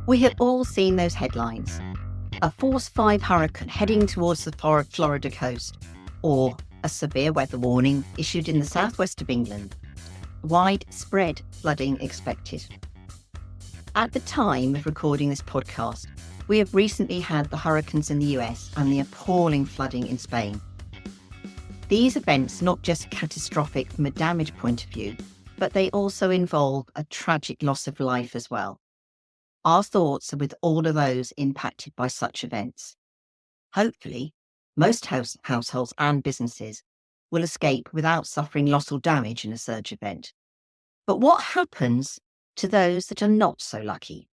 We have all seen those headlines. A Force 5 hurricane heading towards the Florida coast, or a severe weather warning issued in the southwest of England. Widespread flooding expected. At the time of recording this podcast, we have recently had the hurricanes in the US and the appalling flooding in Spain. These events are not just catastrophic from a damage point of view, but they also involve a tragic loss of life as well. Our thoughts are with all of those impacted by such events. Hopefully, most households and businesses will escape without suffering loss or damage in a surge event. But what happens to those that are not so lucky?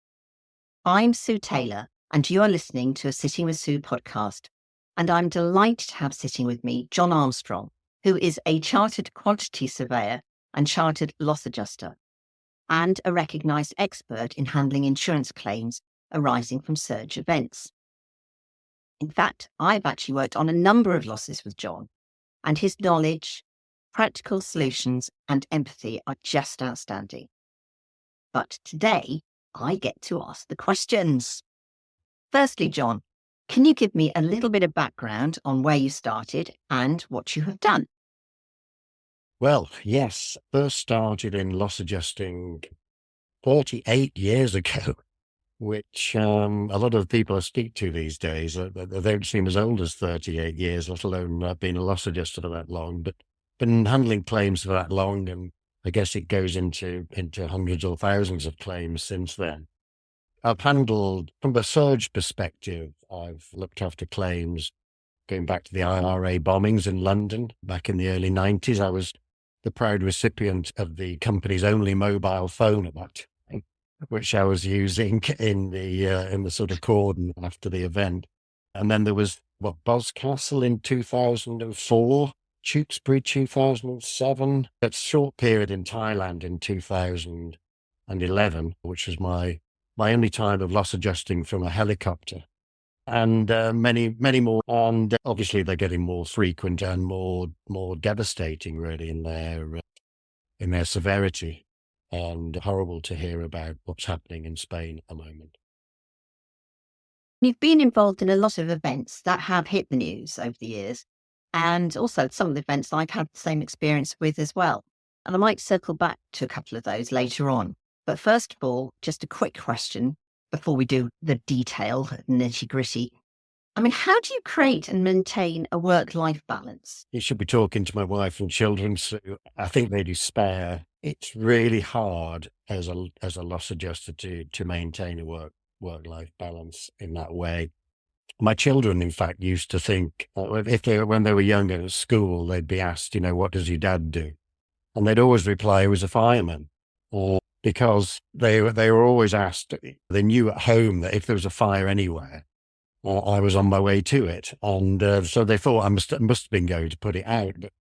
I'm Sue Taylor, and you are listening to a Sitting with Sue podcast. And I'm delighted to have sitting with me John Armstrong, who is a chartered quantity surveyor and chartered loss adjuster, and a recognised expert in handling insurance claims arising from surge events. In fact, I've actually worked on a number of losses with John, and his knowledge, practical solutions, and empathy are just outstanding. But today, I get to ask the questions. Firstly, John, can you give me a little bit of background on where you started and what you have done? Well, yes, first started in loss adjusting 48 years ago, which a lot of people I speak to these days, they don't seem as old as 38 years, let alone being a loss adjuster for that long, but been handling claims for that long, and I guess it goes into hundreds or thousands of claims since then. I've handled, from a surge perspective, I've looked after claims going back to the IRA bombings in London back in the early 90s. I was the proud recipient of the company's only mobile phone at that time, which I was using in the sort of cordon after the event. And then there was Boscastle in 2004, Tewkesbury 2007, a short period in Thailand in 2011, which was my only time of loss adjusting from a helicopter, and many more. And obviously they're getting more frequent and more devastating, really, in their severity, and horrible to hear about what's happening in Spain at the moment. You've been involved in a lot of events that have hit the news over the years, and also some of the events I've had the same experience with as well. And I might circle back to a couple of those later on. But first of all, just a quick question before we do the detail, nitty-gritty. I mean, how do you create and maintain a work-life balance? You should be talking to my wife and children, so I think they despair. It's really hard as a loss adjuster to maintain a work-life balance in that way. My children, in fact, used to think, when they were younger at school, they'd be asked, what does your dad do? And they'd always reply, he was a fireman. Or because they were always asked, they knew at home that if there was a fire anywhere, I was on my way to it. And so they thought I must have been going to put it out. But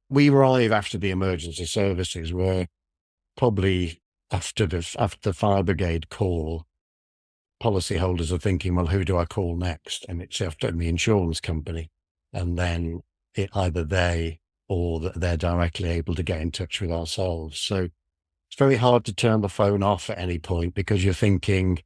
we arrive after the emergency services, where probably after the fire brigade call, policyholders are thinking, well, who do I call next? And it's often the insurance company. And then either they or they're directly able to get in touch with ourselves. So it's very hard to turn the phone off at any point, because you're thinking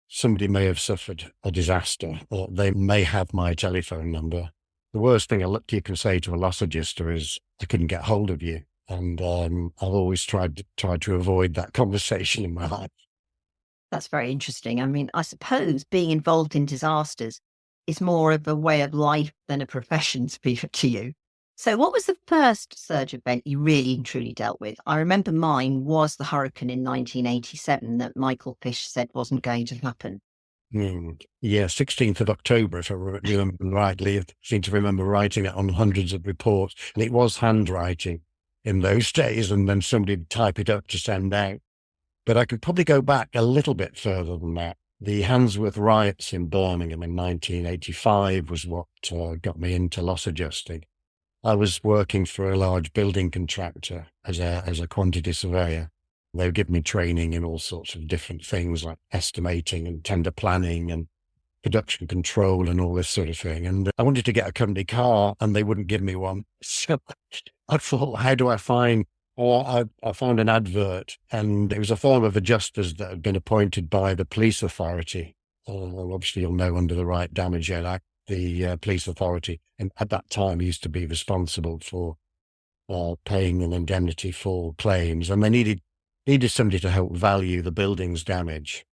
somebody may have suffered a disaster, or they may have my telephone number. The worst thing you can say to a loss adjuster is, I couldn't get hold of you. And I've always tried to avoid that conversation in my life. That's very interesting. I mean, I suppose being involved in disasters is more of a way of life than a profession to you. So what was the first surge event you really and truly dealt with? I remember mine was the hurricane in 1987 that Michael Fish said wasn't going to happen. Yeah, 16th of October, if I remember rightly. I seem to remember writing it on hundreds of reports. And it was handwriting in those days, and then somebody would type it up to send out. But I could probably go back a little bit further than that. The Handsworth riots in Birmingham in 1985 was what got me into loss adjusting. I was working for a large building contractor as a quantity surveyor. They would give me training in all sorts of different things, like estimating and tender planning and production control and all this sort of thing. And I wanted to get a company car, and they wouldn't give me one. So I thought, how do I find I found an advert, and it was a firm of adjusters that had been appointed by the police authority. Obviously, you'll know under the Right Damage Act, the police authority, and at that time used to be responsible for paying an indemnity for claims, and they needed somebody to help value the building's damage.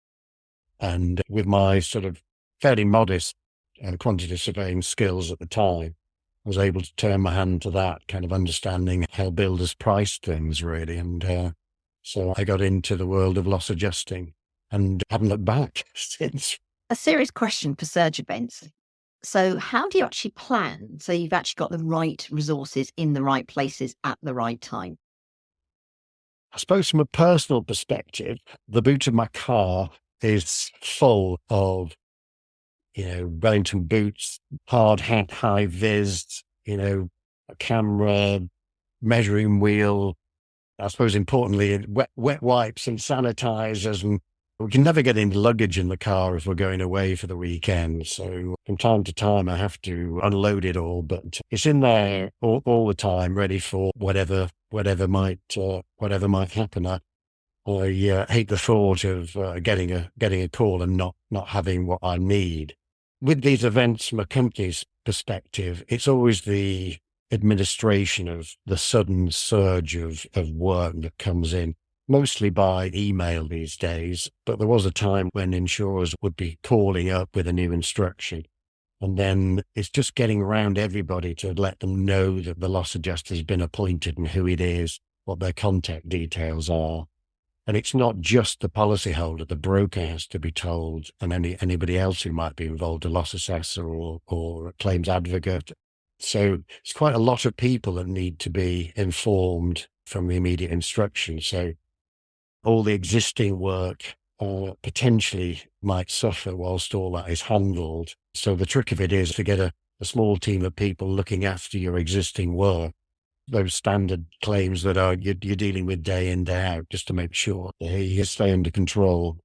And with my sort of fairly modest quantity surveying skills at the time, I was able to turn my hand to that, kind of understanding how builders price things, really. And so I got into the world of loss adjusting and haven't looked back since. A serious question for surge events. So, how do you actually plan so you've actually got the right resources in the right places at the right time? I suppose from a personal perspective, the boot of my car is full of, Wellington boots, hard hat, high vis, a camera, measuring wheel. I suppose importantly, wet wipes and sanitizers, and we can never get any luggage in the car if we're going away for the weekend. So from time to time, I have to unload it all, but it's in there all the time, ready for whatever might happen. I hate the thought of getting a call and not having what I need. With these events, from a company's perspective, it's always the administration of the sudden surge of work that comes in, mostly by email these days. But there was a time when insurers would be calling up with a new instruction. And then it's just getting around everybody to let them know that the loss adjuster has been appointed and who it is, what their contact details are. And it's not just the policyholder, the broker has to be told, and anybody else who might be involved, a loss assessor or a claims advocate. So it's quite a lot of people that need to be informed from the immediate instruction. So all the existing work potentially might suffer whilst all that is handled. So the trick of it is to get a small team of people looking after your existing work, those standard claims that you're dealing with day in, day out, just to make sure you stay under control.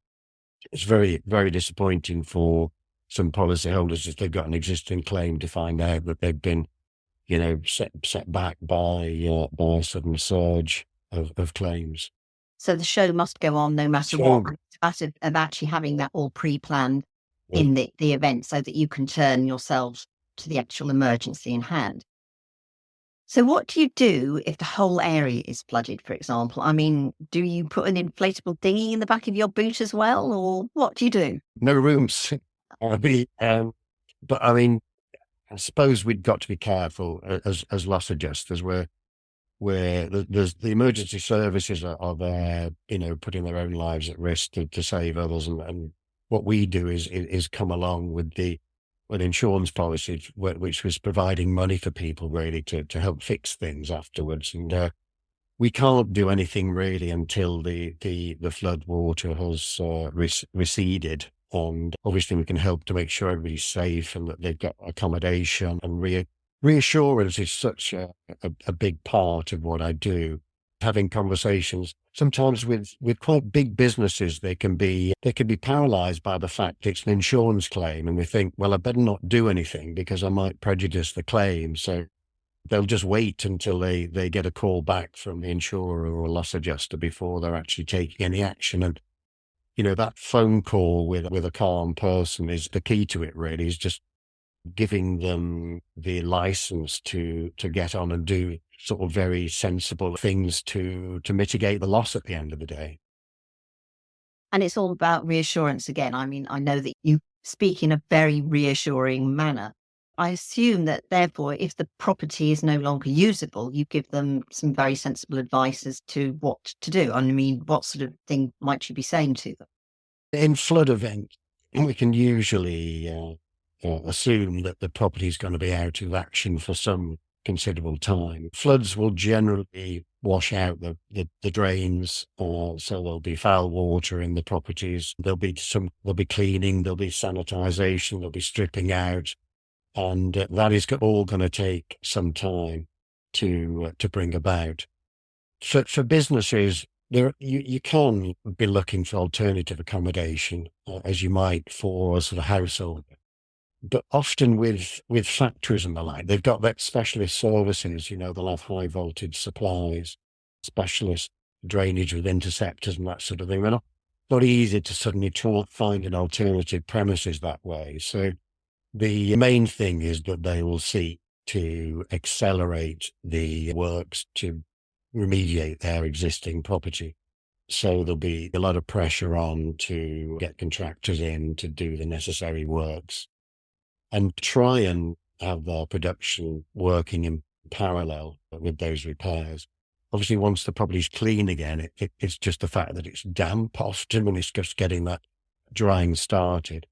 It's very, very disappointing for some policyholders if they've got an existing claim to find out that they've been, set back by a sudden surge of claims. So the show must go on no matter Sure. what, of actually having that all pre-planned in the event so that you can turn yourselves to the actual emergency in hand. So what do you do if the whole area is flooded, for example? I mean, do you put an inflatable dinghy in the back of your boot as well, or what do you do? No rooms. But I mean, I suppose we've got to be careful as loss adjusters where there's the emergency services are there, putting their own lives at risk to save others. And what we do is come along with an insurance policy, which was providing money for people really to help fix things afterwards. And we can't do anything really until the flood water has receded. And obviously we can help to make sure everybody's safe and that they've got accommodation, and reassurance is such a big part of what I do. Having conversations, sometimes with quite big businesses, they can be paralyzed by the fact it's an insurance claim, and they think, well, I better not do anything because I might prejudice the claim. So they'll just wait until they get a call back from the insurer or a loss adjuster before they're actually taking any action. And that phone call with a calm person is the key to it, really, is just giving them the license to get on and do sort of very sensible things to mitigate the loss at the end of the day. And it's all about reassurance again. I mean, I know that you speak in a very reassuring manner. I assume that therefore, if the property is no longer usable, you give them some very sensible advice as to what to do. I mean, what sort of thing might you be saying to them? In flood events, we can usually assume that the property is going to be out of action for some considerable time. Floods will generally wash out the drains, so there'll be foul water in the properties. There'll be cleaning, there'll be sanitization, there'll be stripping out, and that is all going to take some time to bring about. For businesses, you can be looking for alternative accommodation, as you might for a sort of household. But often with factories and the like, they've got that specialist services, they'll have high voltage supplies. specialist drainage with interceptors and that sort of thing. They're not easy to suddenly find an alternative premises that way. So the main thing is that they will seek to accelerate the works to remediate their existing property. So there'll be a lot of pressure on to get contractors in to do the necessary works and try and have their production working in parallel with those repairs. Obviously, once the property's clean again, it's just the fact that it's damp often, and it's just getting that drying started.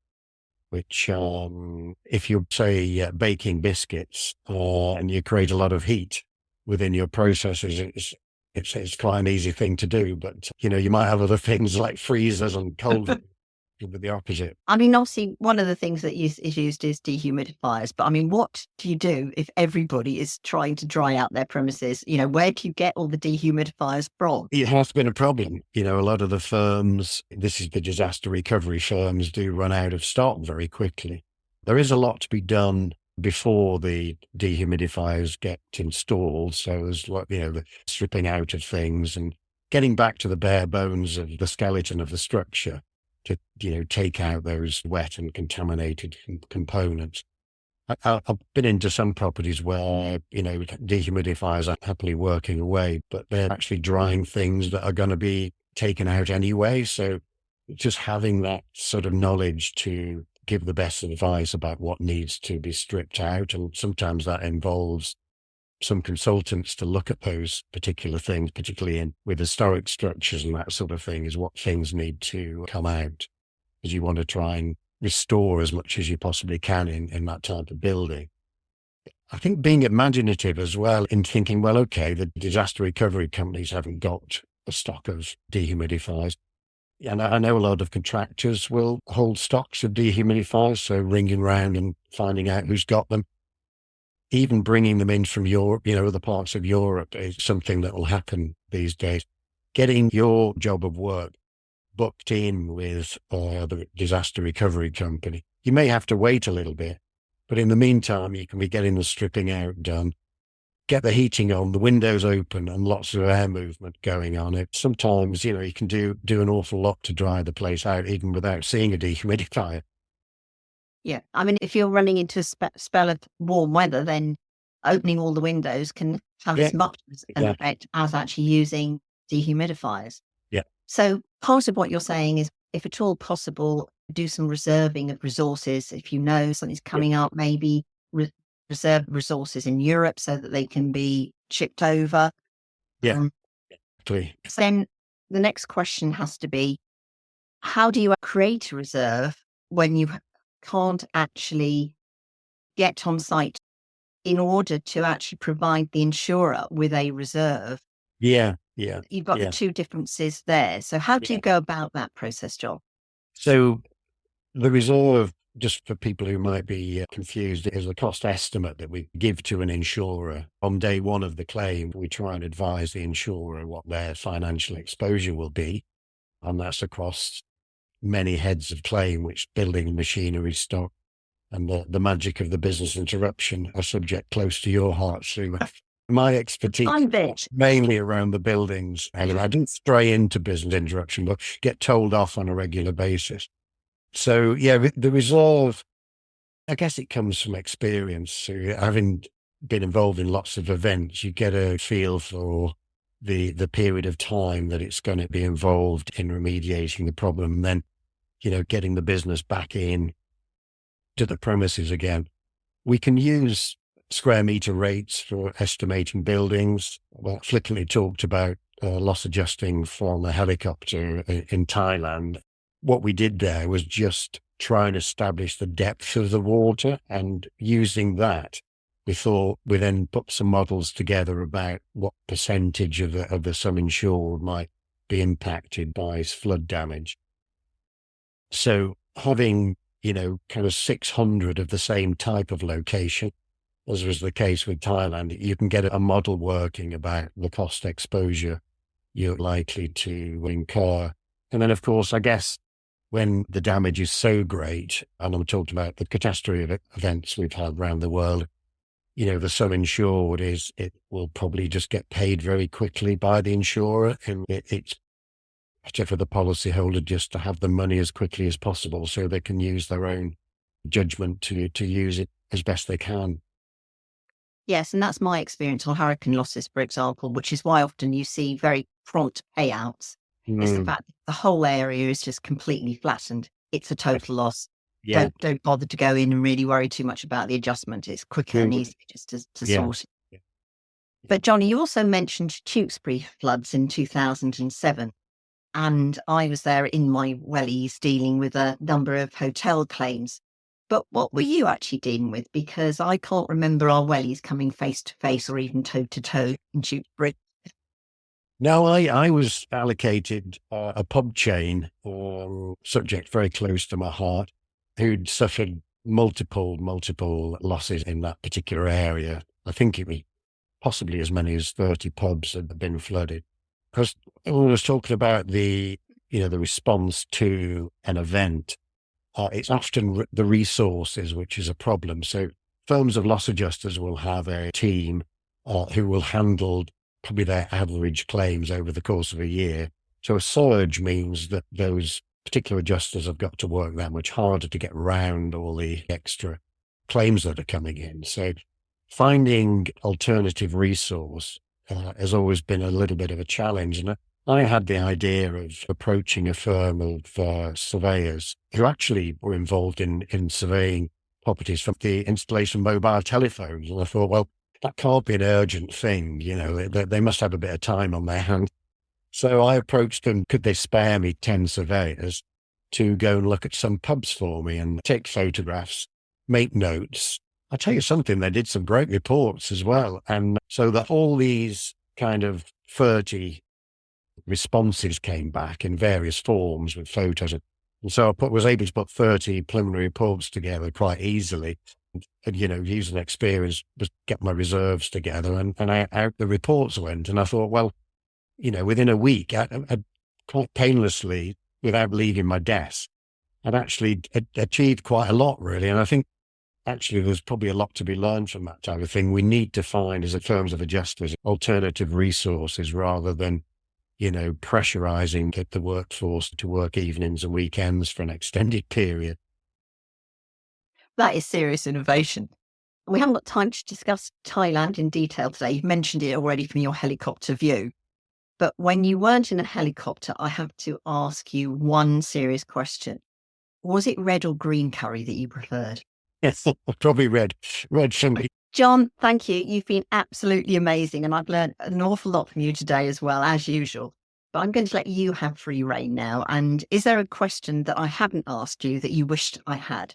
Which, if you're, say, baking biscuits, and you create a lot of heat within your processes, it's quite an easy thing to do. But, you might have other things like freezers and cold with the opposite. I mean, obviously, one of the things that is used is dehumidifiers. But I mean, what do you do if everybody is trying to dry out their premises? Where do you get all the dehumidifiers from? It has been a problem. A lot of the firms, this is the disaster recovery firms, do run out of stock very quickly. There is a lot to be done before the dehumidifiers get installed. So there's the stripping out of things and getting back to the bare bones of the skeleton of the structure to, take out those wet and contaminated components. I've been into some properties where, dehumidifiers are happily working away, but they're actually drying things that are going to be taken out anyway. So just having that sort of knowledge to give the best advice about what needs to be stripped out. And sometimes that involves some consultants to look at those particular things, particularly with historic structures and that sort of thing, is what things need to come out, as you want to try and restore as much as you possibly can in that type of building. I think being imaginative as well in thinking, well, okay, the disaster recovery companies haven't got a stock of dehumidifiers. And I know a lot of contractors will hold stocks of dehumidifiers, so ringing around and finding out who's got them. Even bringing them in from Europe, other parts of Europe is something that will happen these days. Getting your job of work booked in with the disaster recovery company. You may have to wait a little bit, but in the meantime, you can be getting the stripping out done, get the heating on, the windows open, and lots of air movement going on. Sometimes, you can do an awful lot to dry the place out, even without seeing a dehumidifier. Yeah. I mean, if you're running into a spell of warm weather, then opening all the windows can have as much an effect as actually using dehumidifiers. Yeah. So part of what you're saying is, if at all possible, do some reserving of resources. If you know something's coming up, maybe reserve resources in Europe so that they can be shipped over. Yeah. So then the next question has to be, how do you create a reserve when you can't actually get on site in order to actually provide the insurer with a reserve? Yeah. You've got the two differences there. So how do you go about that process, John? So the reserve, just for people who might be confused, is a cost estimate that we give to an insurer. On day one of the claim, we try and advise the insurer what their financial exposure will be. And that's across many heads of claim, which building and machinery, stock, and the magic of the business interruption are subject close to your heart, Sue. My expertise mainly around the buildings. And I don't stray into business interruption, but get told off on a regular basis. So, the resolve, I guess it comes from experience. So having been involved in lots of events, you get a feel for the period of time that it's going to be involved in remediating the problem, and then, getting the business back in to the premises again. We can use square meter rates for estimating buildings. Well, flippantly talked about loss adjusting from a helicopter in Thailand. What we did there was just try and establish the depth of the water, and using that, we thought we then put some models together about what percentage of the sum insured might be impacted by flood damage. So having, kind of 600 of the same type of location, as was the case with Thailand, you can get a model working about the cost exposure you're likely to incur. And then, of course, I guess when the damage is so great, and I'm talking about the catastrophe events we've had around the world, the sum insured it will probably just get paid very quickly by the insurer, and it's better for the policyholder just to have the money as quickly as possible so they can use their own judgment to use it as best they can. Yes, and that's my experience on hurricane losses, for example, which is why often you see very prompt payouts. It's the Mm, fact that the whole area is just completely flattened. It's a total loss. yeah. Don't bother to go in and really worry too much about the adjustment. It's quicker and Mm, easier just to yeah. sort it. Yeah. But Johnny, you also mentioned Tewkesbury floods in 2007. And I was there in my wellies dealing with a number of hotel claims. But what were you actually dealing with? Because I can't remember our wellies coming face to face or even toe to toe in Tewkesbury. No, I was allocated a pub chain, subject very close to my heart, who'd suffered multiple losses in that particular area. I think it was possibly as many as 30 pubs had been flooded. Because when I was talking about the response to an event, it's often the resources which is a problem. So firms of loss adjusters will have a team who will handle probably their average claims over the course of a year. So a surge means that those particular adjusters have got to work that much harder to get around all the extra claims that are coming in. So finding alternative resource has always been a little bit of a challenge. And I had the idea of approaching a firm of surveyors who actually were involved in surveying properties from the installation of mobile telephones. And I thought, well, that can't be an urgent thing. They must have a bit of time on their hands. So I approached them, could they spare me 10 surveyors to go and look at some pubs for me and take photographs, make notes. I tell you something, they did some great reports as well. And so that all these kind of 30 responses came back in various forms with photos. And so I was able to put 30 preliminary reports together quite easily. And, using experience, just get my reserves together and out the reports went. And I thought, well, within a week, I'd quite painlessly, without leaving my desk, I'd actually achieved quite a lot, really. And I think actually there's probably a lot to be learned from that type of thing. We need to find, as a firms of adjusters, alternative resources rather than, pressurizing the workforce to work evenings and weekends for an extended period. That is serious innovation. We haven't got time to discuss Thailand in detail today. You've mentioned it already from your helicopter view. But when you weren't in a helicopter, I have to ask you one serious question. Was it red or green curry that you preferred? Yes, probably red for me. John, thank you. You've been absolutely amazing. And I've learned an awful lot from you today as well, as usual. But I'm going to let you have free rein now. And is there a question that I haven't asked you that you wished I had?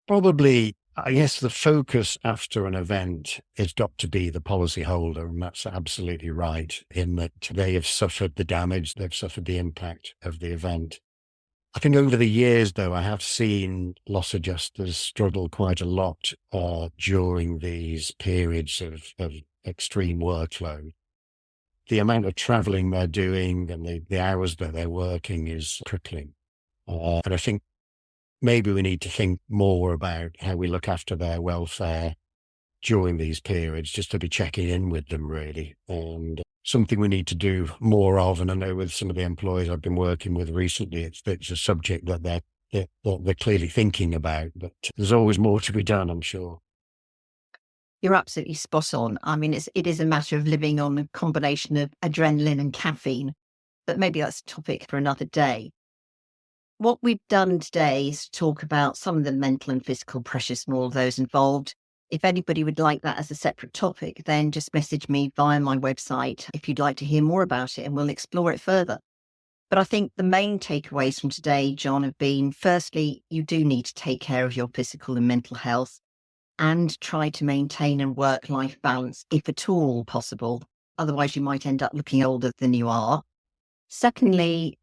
Probably, I guess the focus after an event has got to be the policyholder, and that's absolutely right, in that they have suffered the damage, they've suffered the impact of the event. I think over the years, though, I have seen loss adjusters struggle quite a lot during these periods of extreme workload. The amount of traveling they're doing and the hours that they're working is crippling. And I think maybe we need to think more about how we look after their welfare during these periods, just to be checking in with them, really. And something we need to do more of. And I know with some of the employees I've been working with recently, it's a subject that they're clearly thinking about, but there's always more to be done, I'm sure. You're absolutely spot on. I mean, it is a matter of living on a combination of adrenaline and caffeine, but maybe that's a topic for another day. What we've done today is to talk about some of the mental and physical pressures and all of those involved. If anybody would like that as a separate topic, then just message me via my website if you'd like to hear more about it, and we'll explore it further. But I think the main takeaways from today, John, have been, firstly, you do need to take care of your physical and mental health and try to maintain a work-life balance, if at all possible. Otherwise, you might end up looking older than you are. Secondly,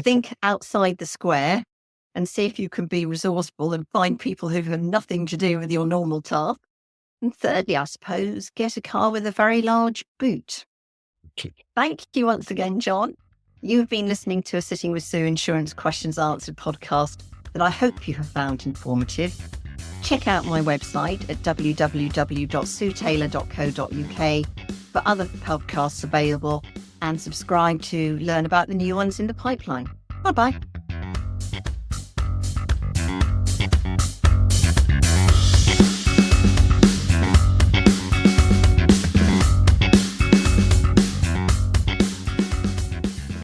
think outside the square and see if you can be resourceful and find people who have nothing to do with your normal task. And thirdly, I suppose, get a car with a very large boot. Thank you once again, John. You've been listening to a Sitting with Sue Insurance Questions Answered podcast that I hope you have found informative. Check out my website at www.suetaylor.co.uk for other podcasts available, and subscribe to learn about the new ones in the pipeline. Bye-bye.